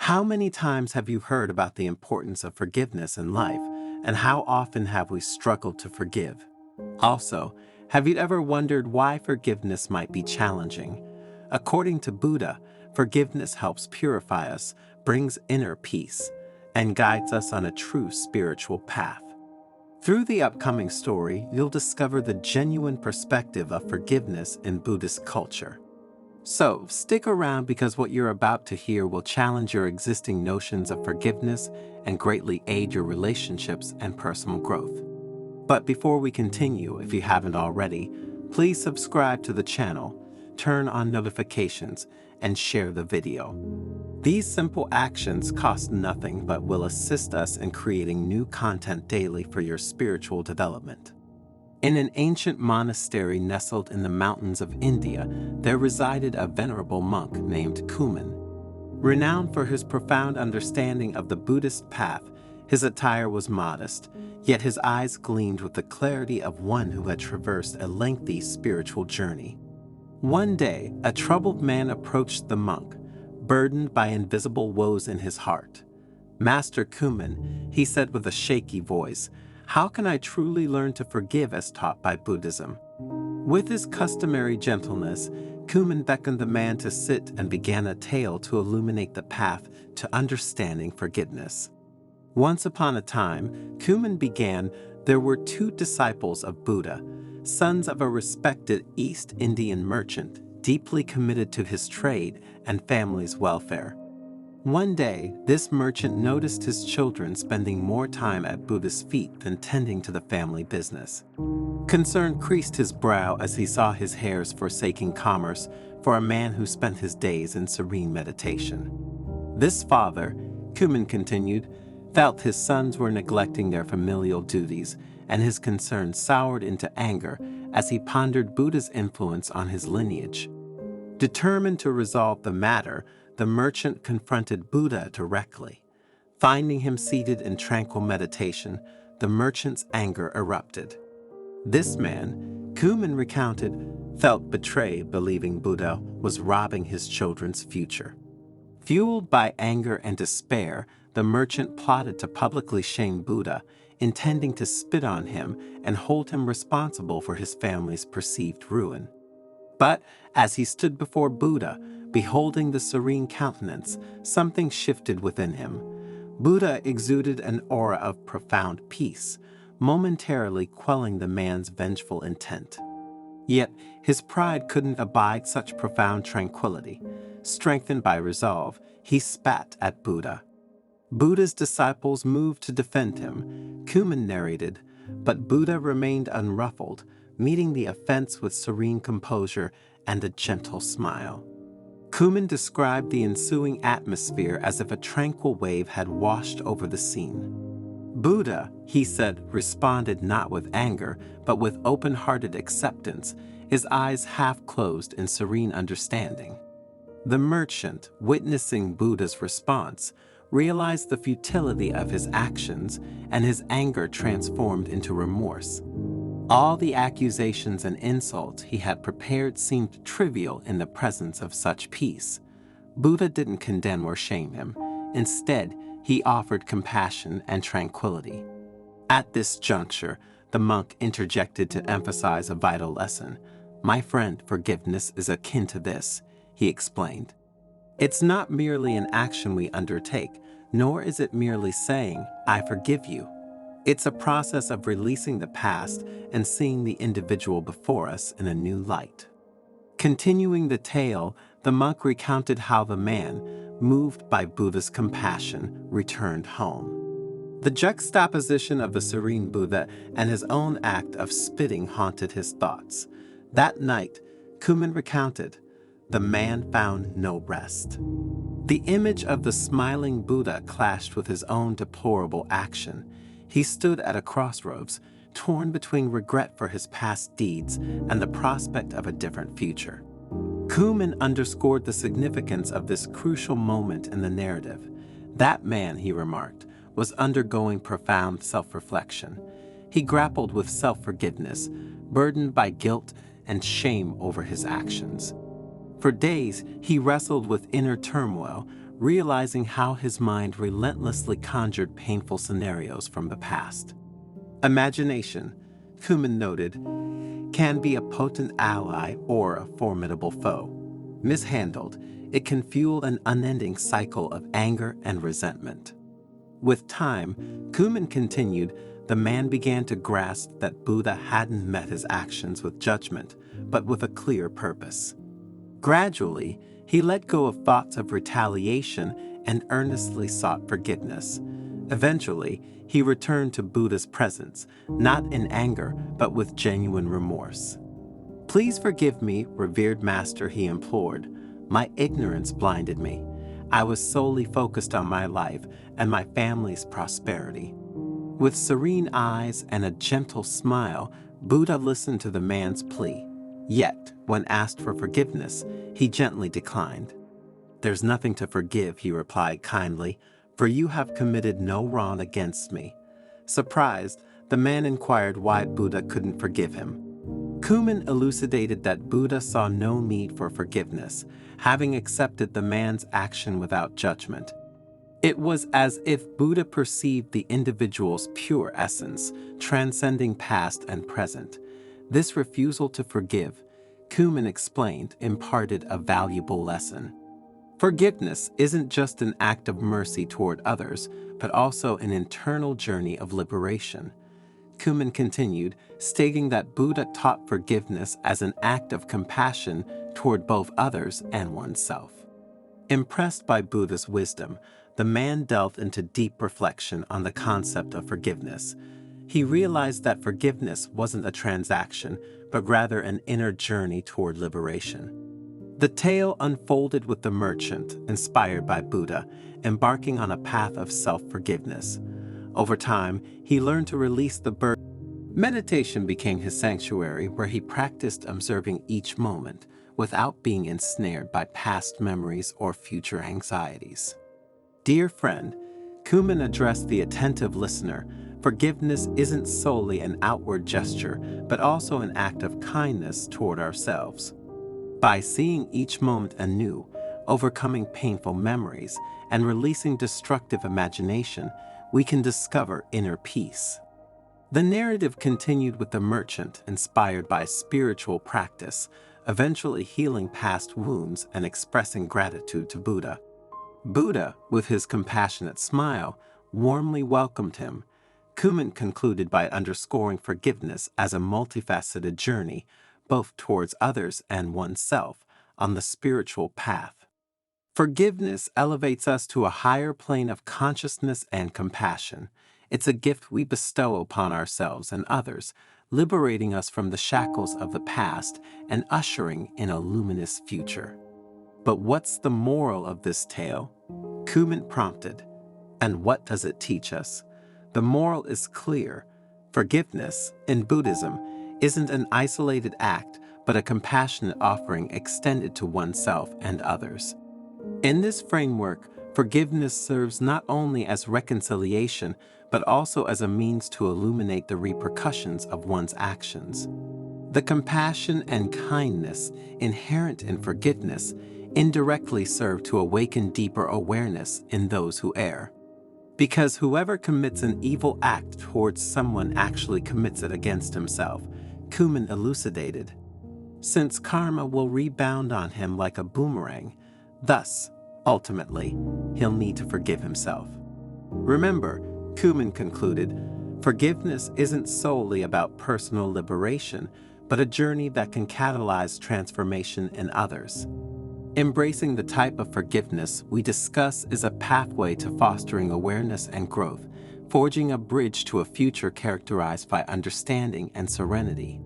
How many times have you heard about the importance of forgiveness in life, and how often have we struggled to forgive? Also, have you ever wondered why forgiveness might be challenging? According to Buddha, forgiveness helps purify us, brings inner peace, and guides us on a true spiritual path. Through the upcoming story, you'll discover the genuine perspective of forgiveness in Buddhist culture. So, stick around because what you're about to hear will challenge your existing notions of forgiveness and greatly aid your relationships and personal growth. But before we continue, if you haven't already, please subscribe to the channel, turn on notifications, and share the video. These simple actions cost nothing but will assist us in creating new content daily for your spiritual development. In an ancient monastery nestled in the mountains of India, there resided a venerable monk named Kuman. Renowned for his profound understanding of the Buddhist path, his attire was modest, yet his eyes gleamed with the clarity of one who had traversed a lengthy spiritual journey. One day, a troubled man approached the monk, burdened by invisible woes in his heart. "Master Kuman," he said with a shaky voice, "how can I truly learn to forgive as taught by Buddhism?" With his customary gentleness, Kuman beckoned the man to sit and began a tale to illuminate the path to understanding forgiveness. Once upon a time, Kuman began, there were two disciples of Buddha, sons of a respected East Indian merchant, deeply committed to his trade and family's welfare. One day, this merchant noticed his children spending more time at Buddha's feet than tending to the family business. Concern creased his brow as he saw his heirs forsaking commerce for a man who spent his days in serene meditation. This father, Kuman continued, felt his sons were neglecting their familial duties, and his concern soured into anger as he pondered Buddha's influence on his lineage. Determined to resolve the matter, the merchant confronted Buddha directly. Finding him seated in tranquil meditation, the merchant's anger erupted. This man, Kuman recounted, felt betrayed, believing Buddha was robbing his children's future. Fueled by anger and despair, the merchant plotted to publicly shame Buddha, intending to spit on him and hold him responsible for his family's perceived ruin. But as he stood before Buddha, beholding the serene countenance, something shifted within him. Buddha exuded an aura of profound peace, momentarily quelling the man's vengeful intent. Yet his pride couldn't abide such profound tranquility. Strengthened by resolve, he spat at Buddha. Buddha's disciples moved to defend him, Kuman narrated, but Buddha remained unruffled, meeting the offense with serene composure and a gentle smile. Kuman described the ensuing atmosphere as if a tranquil wave had washed over the scene. Buddha, he said, responded not with anger, but with open-hearted acceptance, his eyes half closed in serene understanding. The merchant, witnessing Buddha's response, realized the futility of his actions, and his anger transformed into remorse. All the accusations and insults he had prepared seemed trivial in the presence of such peace. Buddha didn't condemn or shame him. Instead, he offered compassion and tranquility. At this juncture, the monk interjected to emphasize a vital lesson. "My friend, forgiveness is akin to this," he explained. "It's not merely an action we undertake, nor is it merely saying, 'I forgive you.' It's a process of releasing the past and seeing the individual before us in a new light." Continuing the tale, the monk recounted how the man, moved by Buddha's compassion, returned home. The juxtaposition of the serene Buddha and his own act of spitting haunted his thoughts. That night, Kuman recounted, the man found no rest. The image of the smiling Buddha clashed with his own deplorable action. He stood at a crossroads, torn between regret for his past deeds and the prospect of a different future. Kuman underscored the significance of this crucial moment in the narrative. That man, he remarked, was undergoing profound self-reflection. He grappled with self-forgiveness, burdened by guilt and shame over his actions. For days, he wrestled with inner turmoil, realizing how his mind relentlessly conjured painful scenarios from the past. Imagination, Kuman noted, can be a potent ally or a formidable foe. Mishandled, it can fuel an unending cycle of anger and resentment. With time, Kuman continued, the man began to grasp that Buddha hadn't met his actions with judgment, but with a clear purpose. Gradually, he let go of thoughts of retaliation and earnestly sought forgiveness. Eventually, he returned to Buddha's presence, not in anger, but with genuine remorse. "Please forgive me, revered master," he implored. "My ignorance blinded me. I was solely focused on my life and my family's prosperity." With serene eyes and a gentle smile, Buddha listened to the man's plea. Yet, when asked for forgiveness, he gently declined. "There's nothing to forgive," he replied kindly, "for you have committed no wrong against me." Surprised, the man inquired why Buddha couldn't forgive him. Kuman elucidated that Buddha saw no need for forgiveness, having accepted the man's action without judgment. It was as if Buddha perceived the individual's pure essence, transcending past and present. This refusal to forgive, Kuman explained, imparted a valuable lesson. Forgiveness isn't just an act of mercy toward others, but also an internal journey of liberation. Kuman continued, stating that Buddha taught forgiveness as an act of compassion toward both others and oneself. Impressed by Buddha's wisdom, the man delved into deep reflection on the concept of forgiveness. He realized that forgiveness wasn't a transaction, but rather an inner journey toward liberation. The tale unfolded with the merchant, inspired by Buddha, embarking on a path of self-forgiveness. Over time, he learned to release the burden. Meditation became his sanctuary, where he practiced observing each moment without being ensnared by past memories or future anxieties. Dear friend, Kuman addressed the attentive listener. Forgiveness isn't solely an outward gesture, but also an act of kindness toward ourselves. By seeing each moment anew, overcoming painful memories, and releasing destructive imagination, we can discover inner peace. The narrative continued with the merchant, inspired by spiritual practice, eventually healing past wounds and expressing gratitude to Buddha. Buddha, with his compassionate smile, warmly welcomed him. Kuman concluded by underscoring forgiveness as a multifaceted journey, both towards others and oneself, on the spiritual path. Forgiveness elevates us to a higher plane of consciousness and compassion. It's a gift we bestow upon ourselves and others, liberating us from the shackles of the past and ushering in a luminous future. But what's the moral of this tale? Kuman prompted. And what does it teach us? The moral is clear. Forgiveness, in Buddhism, isn't an isolated act, but a compassionate offering extended to oneself and others. In this framework, forgiveness serves not only as reconciliation, but also as a means to illuminate the repercussions of one's actions. The compassion and kindness inherent in forgiveness indirectly serve to awaken deeper awareness in those who err. Because whoever commits an evil act towards someone actually commits it against himself, Kuman elucidated. Since karma will rebound on him like a boomerang, thus, ultimately, he'll need to forgive himself. Remember, Kuman concluded, forgiveness isn't solely about personal liberation, but a journey that can catalyze transformation in others. Embracing the type of forgiveness we discuss is a pathway to fostering awareness and growth, forging a bridge to a future characterized by understanding and serenity.